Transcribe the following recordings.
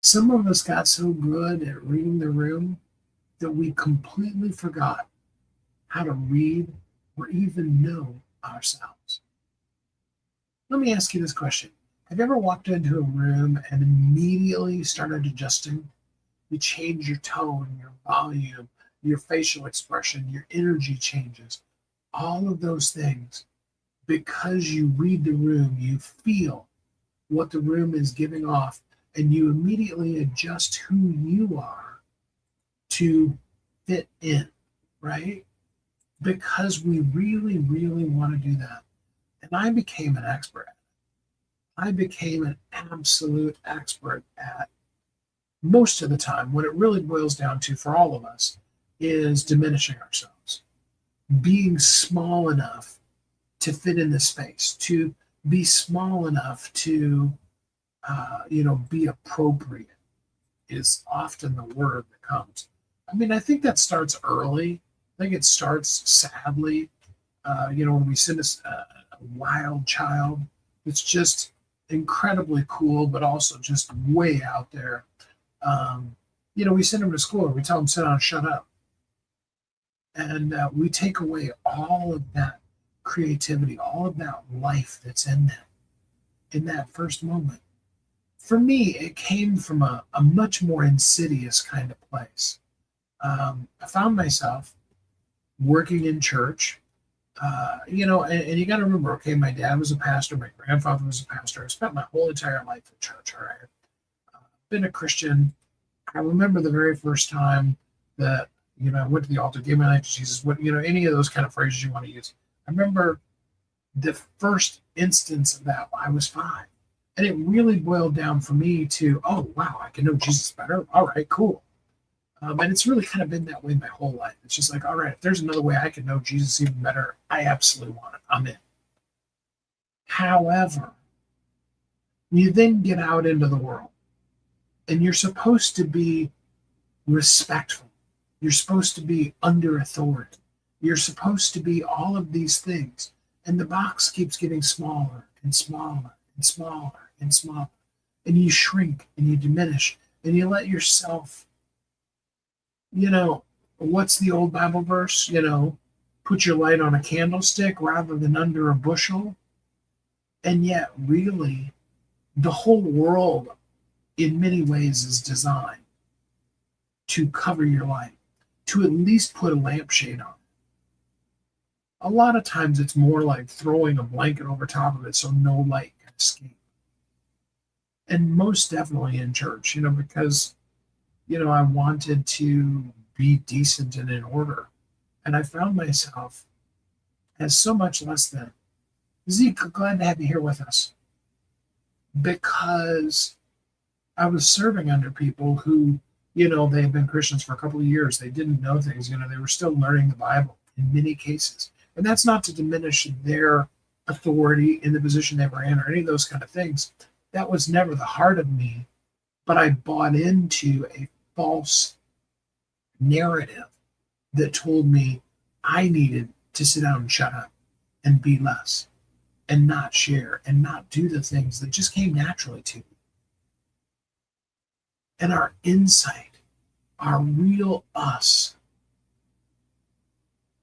Some of us got so good at reading the room that we completely forgot how to read or even know ourselves. Let me ask you this question. Have you ever walked into a room and immediately started adjusting? You change your tone, your volume, your facial expression, your energy changes. All of those things, because you read the room, you feel what the room is giving off, and you immediately adjust who you are to fit in, right? Because we really, really want to do that. And I became an expert. I became an absolute expert at most of the time. What it really boils down to for all of us is diminishing ourselves, being small enough to fit in the space, to be small enough to, be appropriate is often the word that comes. I mean, I think that starts early. I think it starts sadly, when we send a wild child. It's just incredibly cool, but also just way out there. We send them to school. We tell them, sit down, shut up. And we take away all of that creativity, all of that life that's in them in that first moment. For me, it came from a much more insidious kind of place. I found myself working in church, and you got to remember, okay, my dad was a pastor, my grandfather was a pastor. I spent my whole entire life in church, all right? Been a Christian. I remember the very first time that, I went to the altar, gave my life to Jesus, any of those kind of phrases you want to use. I remember the first instance of that, I was 5. And it really boiled down for me to, oh, wow, I can know Jesus better. All right, cool. And it's really kind of been that way my whole life. It's just like, all right, if there's another way I can know Jesus even better, I absolutely want it. I'm in. However, you then get out into the world and you're supposed to be respectful. You're supposed to be under authority. You're supposed to be all of these things. And the box keeps getting smaller and smaller and smaller and smaller. And you shrink and you diminish and you let yourself, what's the old Bible verse? Put your light on a candlestick rather than under a bushel. And yet, really, the whole world in many ways is designed to cover your light, to at least put a lampshade on. A lot of times it's more like throwing a blanket over top of it so no light can escape. And most definitely in church, because, I wanted to be decent and in order. And I found myself as so much less than. Zeke, glad to have you here with us. Because I was serving under people who, they had been Christians for a couple of years. They didn't know things. They were still learning the Bible in many cases. And that's not to diminish their authority in the position they were in or any of those kind of things. That was never the heart of me. But I bought into a false narrative that told me I needed to sit down and shut up and be less and not share and not do the things that just came naturally to me. And our insight, our real us,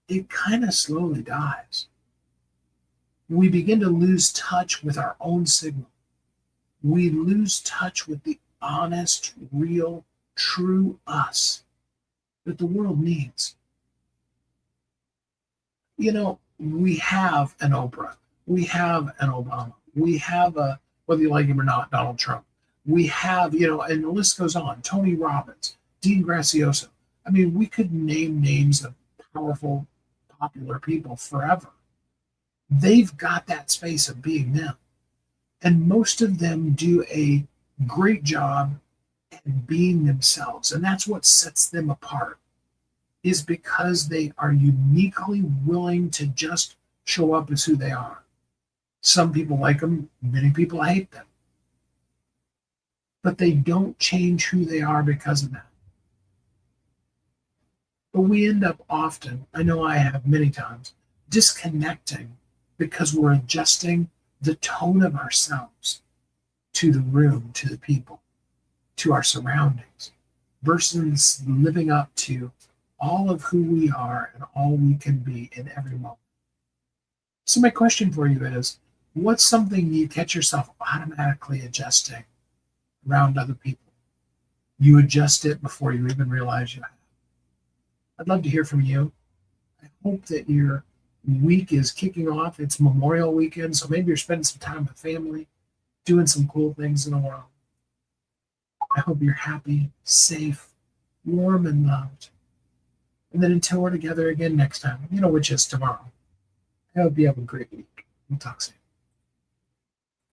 it kind of slowly dies. We begin to lose touch with our own signal. We lose touch with the honest, real, true us that the world needs. We have an Oprah. We have an Obama. We have whether you like him or not, Donald Trump. We have, and the list goes on, Tony Robbins, Dean Graziosi. I mean, we could name names of powerful, popular people forever. They've got that space of being them. And most of them do a great job at being themselves. And that's what sets them apart, is because they are uniquely willing to just show up as who they are. Some people like them, many people hate them. But they don't change who they are because of that. But we end up often, I know I have many times, disconnecting because we're adjusting the tone of ourselves to the room, to the people, to our surroundings versus living up to all of who we are and all we can be in every moment. So, my question for you is, what's something you catch yourself automatically adjusting around other people? You adjust it before you even realize you have. I'd love to hear from you. I hope that your week is kicking off. It's Memorial Weekend, so maybe you're spending some time with family, doing some cool things in the world. I hope you're happy, safe, warm, and loved. And then until we're together again next time, which is tomorrow, I hope you have a great week. We'll talk soon.